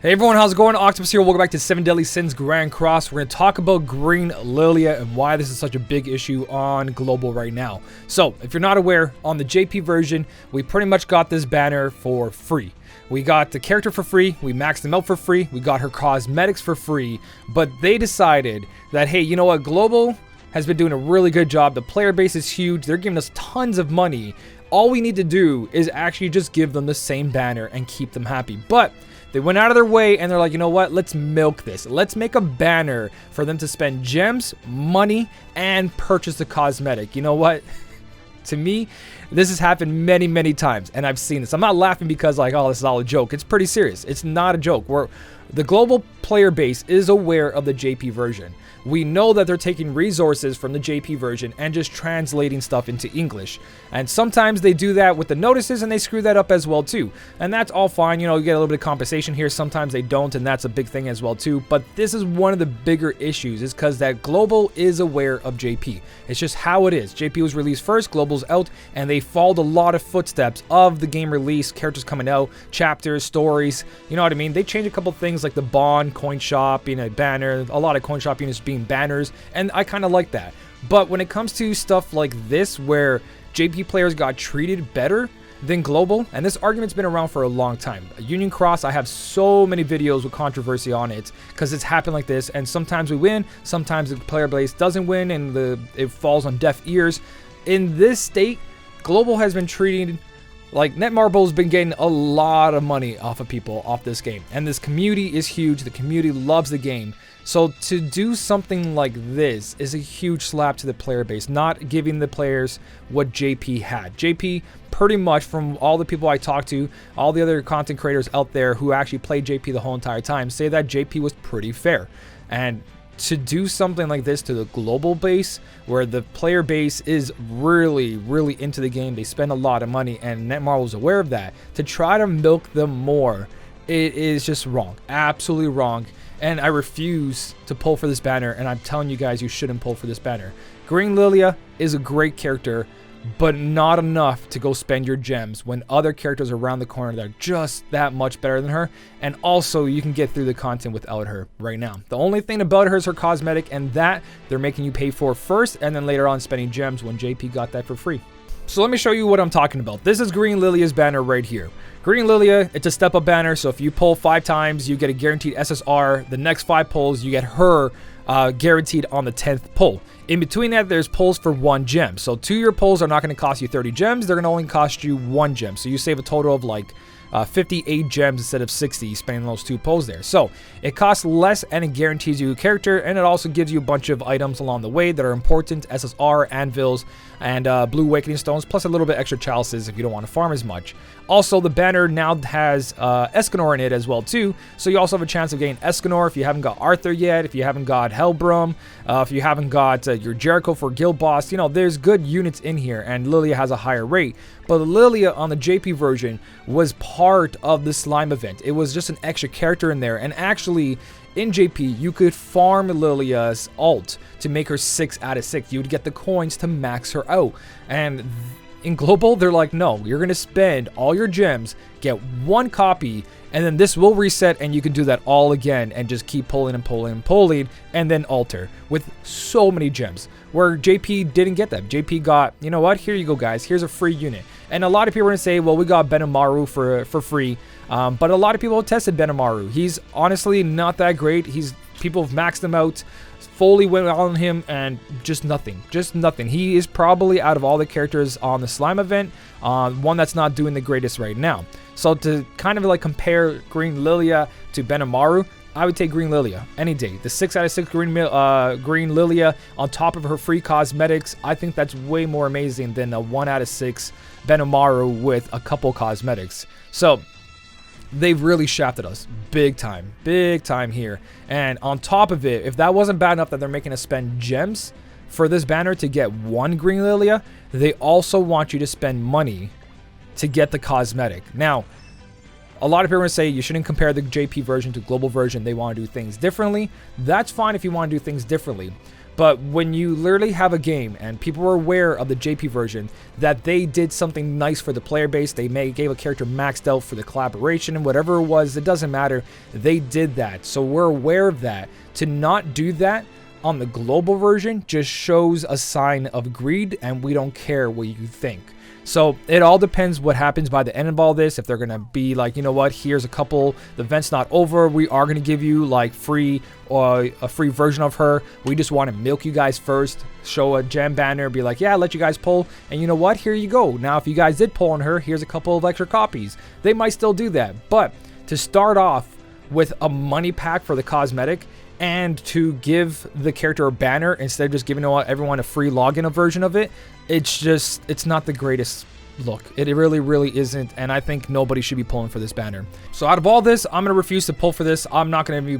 Hey everyone, how's it going? Octopus here. Welcome back to 7 Deadly Sins Grand Cross. We're going to talk about Green Lilia and why this is such a big issue on global right now. So, if you're not aware, on the JP version, we pretty much got this banner for free. We got the character for free, we maxed them out for free, we got her cosmetics for free, but they decided that, hey, you know what, global has been doing a really good job. The player base is huge, they're giving us tons of money. All we need to do is actually just give them the same banner and keep them happy. But they went out of their way and they're like, you know what, let's milk this. Let's make a banner for them to spend gems, money, and purchase the cosmetic. You know what? To me, this has happened many, many times, and I've seen this. I'm not laughing because like, oh, this is all a joke. It's pretty serious. It's not a joke. The global player base is aware of the JP version. We know that they're taking resources from the JP version and just translating stuff into English. And sometimes they do that with the notices and they screw that up as well too. And that's all fine, you know, you get a little bit of compensation here. Sometimes they don't, and that's a big thing as well too. But this is one of the bigger issues, is because that global is aware of JP. It's just how it is. JP was released first, global's out, and they followed a lot of footsteps of the game release, characters coming out, chapters, stories, you know what I mean? They changed a couple things like the Bond coin shop being a banner, a lot of coin shop units being banners, and I kind of like that. But when it comes to stuff like this where JP players got treated better than global, and this argument's been around for a long time. Union Cross, I have so many videos with controversy on it because it's happened like this, and sometimes we win, sometimes the player base doesn't win, and it falls on deaf ears. In this state, global has been treated like Netmarble's been getting a lot of money off of people off this game, and this community is huge. The community loves the game. So to do something like this is a huge slap to the player base, not giving the players what JP had. JP, pretty much from all the people I talked to, all the other content creators out there who actually played JP the whole entire time, say that JP was pretty fair. And to do something like this to the global base, where the player base is really, really into the game, they spend a lot of money, and Netmarble was aware of that, to try to milk them more, it is just wrong. Absolutely wrong. And I refuse to pull for this banner, and I'm telling you guys, you shouldn't pull for this banner. Green Lilia is a great character, but not enough to go spend your gems when other characters are around the corner that are just that much better than her. And also, you can get through the content without her right now. The only thing about her is her cosmetic, and that they're making you pay for first, and then later on spending gems when JP got that for free. So let me show you what I'm talking about. This is Green Lilia's banner right here. Green Lilia, it's a step-up banner, so if you pull 5 times, you get a guaranteed SSR. The next 5 pulls, you get her guaranteed on the 10th pull. In between that, there's pulls for 1 gem. So 2 of your pulls are not going to cost you 30 gems. They're going to only cost you 1 gem. So you save a total of like 58 gems instead of 60 spending those 2 pulls there. So it costs less, and it guarantees you a character, and it also gives you a bunch of items along the way that are important: SSR, anvils, and blue awakening stones, plus a little bit extra chalices if you don't want to farm as much. Also, the banner now has Escanor in it as well too, so you also have a chance of getting Escanor if you haven't got Arthur yet, if you haven't got Hellbrum, if you haven't got your Jericho for guild boss. You know, there's good units in here, and Lilia has a higher rate. But Lilia on the JP version was part of the slime event. It was just an extra character in there, and actually in JP, you could farm Lilia's ult to make her 6 out of 6. You would get the coins to max her out. And in global, they're like, no, you're going to spend all your gems, get 1 copy, and then this will reset, and you can do that all again and just keep pulling and pulling and pulling, and then alter with so many gems. Where JP didn't get that. JP got, you know what, here you go guys, here's a free unit. And a lot of people are going to say, well, we got Benamaru for free. But a lot of people have tested Benamaru. He's honestly not that great. People have maxed him out, fully went on him, and just nothing. Just nothing. He is probably, out of all the characters on the slime event, one that's not doing the greatest right now. So to kind of like compare Green Lilia to Benamaru, I would take Green Lilia any day. The 6 out of 6 Green Lilia on top of her free cosmetics, I think that's way more amazing than a 1 out of 6 Benamaru with a couple cosmetics. So they've really shafted us big time here. And on top of it, if that wasn't bad enough that they're making us spend gems for this banner to get 1 Green Lilia, they also want you to spend money to get the cosmetic. Now, a lot of people are going to say you shouldn't compare the JP version to global version. They want to do things differently. That's fine if you want to do things differently. But when you literally have a game and people are aware of the JP version that they did something nice for the player base, they gave a character maxed out for the collaboration and whatever it was, it doesn't matter. They did that. So we're aware of that. To not do that on the global version just shows a sign of greed, and we don't care what you think. So it all depends what happens by the end of all this. If they're going to be like, you know what, here's a couple, the event's not over, we are going to give you like free or a free version of her. We just want to milk you guys first, show a gem banner, be like, yeah, let you guys pull. And you know what, here you go. Now, if you guys did pull on her, here's a couple of extra copies. They might still do that. But to start off with a money pack for the cosmetic and to give the character a banner instead of just giving everyone a free login version of it, it's not the greatest look. It really isn't, and I think nobody should be pulling for this banner. So out of all this, I'm gonna refuse to pull for this. I'm gonna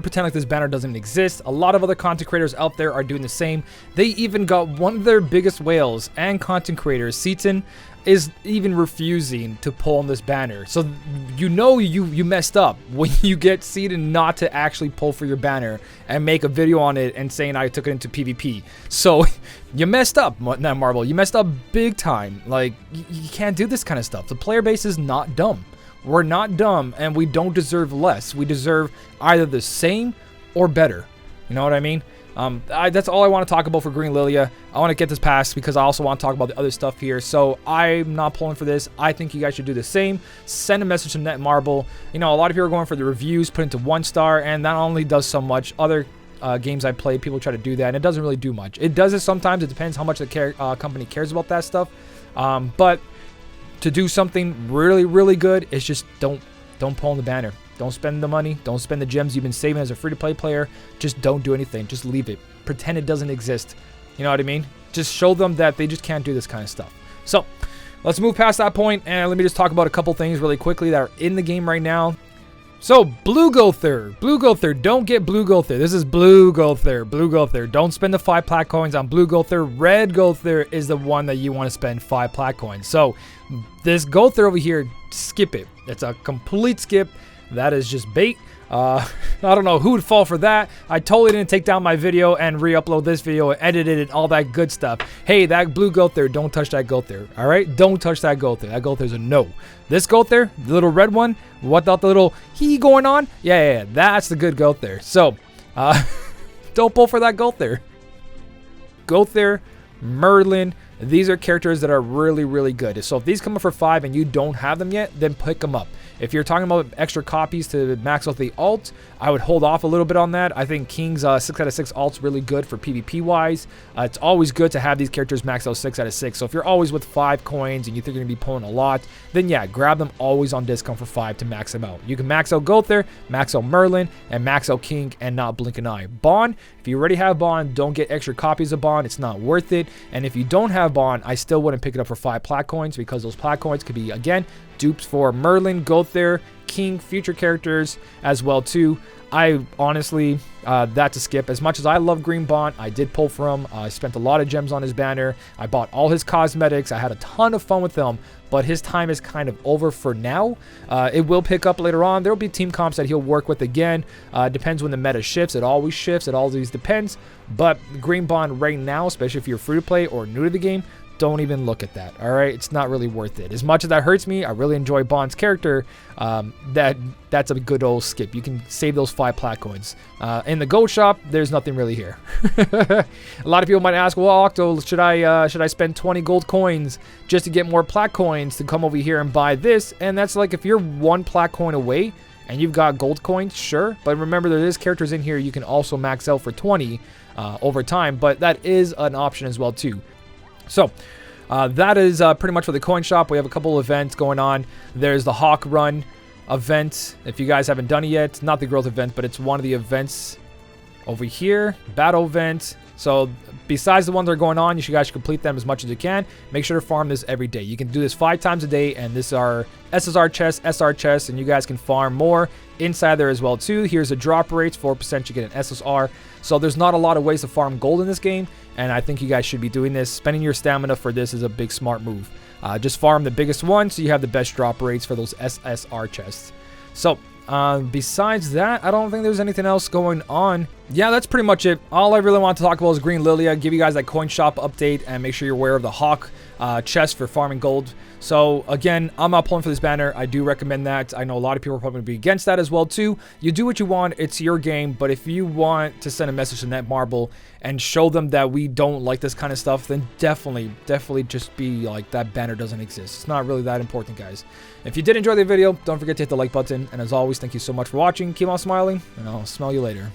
pretend like this banner doesn't exist. A lot of other content creators out there are doing the same. They even got one of their biggest whales and content creators, Seaton, is even refusing to pull on this banner. So you know you messed up when you get Seaton not to actually pull for your banner and make a video on it and saying I took it into PvP. So you messed up, Marvel. You messed up big time. Like, you can't do this kind of stuff. The player base is not dumb. We're not dumb, and we don't deserve less. We deserve either the same or better. You know what I mean? That's all I want to talk about for Green Lilia. I want to get this passed because I also want to talk about the other stuff here. So I'm not pulling for this. I think you guys should do the same. Send a message to Netmarble. You know, a lot of people are going for the reviews, put into 1 star, and that only does so much. Other games I play, people try to do that, and it doesn't really do much. It does it sometimes. It depends how much the company cares about that stuff. But to do something really good, it's just don't pull on the banner. Don't spend the money. Don't spend the gems you've been saving as a free-to-play player. Just don't do anything. Just leave it. Pretend it doesn't exist. You know what I mean? Just show them that they just can't do this kind of stuff. So, let's move past that point, and let me just talk about a couple things really quickly that are in the game right now. So, Blue Gother. Blue Gother. Don't get Blue Gother. This is Blue Gother. Blue Gother. Don't spend the 5 plat coins on Blue Gother. Red Gother is the one that you want to spend 5 plat coins. So, this Gother over here, skip it. It's a complete skip. That is just bait. I don't know who would fall for that. I totally didn't take down my video and re-upload this video and edit it and all that good stuff. Hey, that blue goat there, don't touch that goat there. All right, don't touch that goat there. That goat there's a no. This goat there, the little red one, without the little he going on, yeah, that's the good goat there. So, don't pull for that goat there. Goat there, Merlin. These are characters that are really good. So if these come up for 5 and you don't have them yet, then pick them up. If you're talking about extra copies to max out the alt, I would hold off a little bit on that. I think King's 6 out of 6 alt's really good for PvP wise. It's always good to have these characters max out 6 out of 6. So if you're always with 5 coins and you think you're going to be pulling a lot, then yeah, grab them always on discount for 5 to max them out. You can max out Gother, max out Merlin, and max out King and not blink an eye. Bond, if you already have Bond, don't get extra copies of Bond. It's not worth it. And if you don't have Bond, I still wouldn't pick it up for 5 plat coins because those plat coins could be, again, dupes for Merlin, Gother, King, future characters as well too. I honestly, that's a skip. As much as I love Green Bond, I did pull for him. I spent a lot of gems on his banner. I bought all his cosmetics. I had a ton of fun with him, but his time is kind of over for now. It will pick up later on. There will be team comps that he'll work with again. Depends when the meta shifts. It always shifts. It always depends. But Green Bond right now, especially if you're free to play or new to the game, don't even look at that. All right, it's not really worth it. As much as that hurts me, I really enjoy Bond's character. That's a good old skip. You can save those 5 plat coins. In the gold shop, there's nothing really here. A lot of people might ask, well, Octo, should I spend 20 gold coins just to get more plat coins to come over here and buy this? And that's like if you're 1 plat coin away and you've got gold coins, sure. But remember, there is characters in here you can also max out for 20 over time. But that is an option as well too. So, that is pretty much for the coin shop. We have a couple events going on. There's the Hawk Run event. If you guys haven't done it yet, not the growth event, but it's one of the events over here. Battle event. So, besides the ones that are going on, you guys should complete them as much as you can. Make sure to farm this every day. You can do this 5 times a day, and this are SSR chests, SR chests, and you guys can farm more inside there as well too. Here's the drop rates, 4% you get an SSR. So there's not a lot of ways to farm gold in this game, and I think you guys should be doing this. Spending your stamina for this is a big smart move. Just farm the biggest one so you have the best drop rates for those SSR chests. So Besides that, I don't think there's anything else going on. Yeah, that's pretty much it. All I really want to talk about is Green Lilia, give you guys that coin shop update, and make sure you're aware of the Hawk chest for farming gold. So again, I'm not pulling for this banner. I do recommend that. I know a lot of people are probably going to be against that as well too. You do what you want. It's your game. But if you want to send a message to Netmarble and show them that we don't like this kind of stuff, then definitely just be like, that banner doesn't exist. It's not really that important, guys. If you did enjoy the video, don't forget to hit the like button. And as always, thank you so much for watching. Keep on smiling, and I'll smell you later.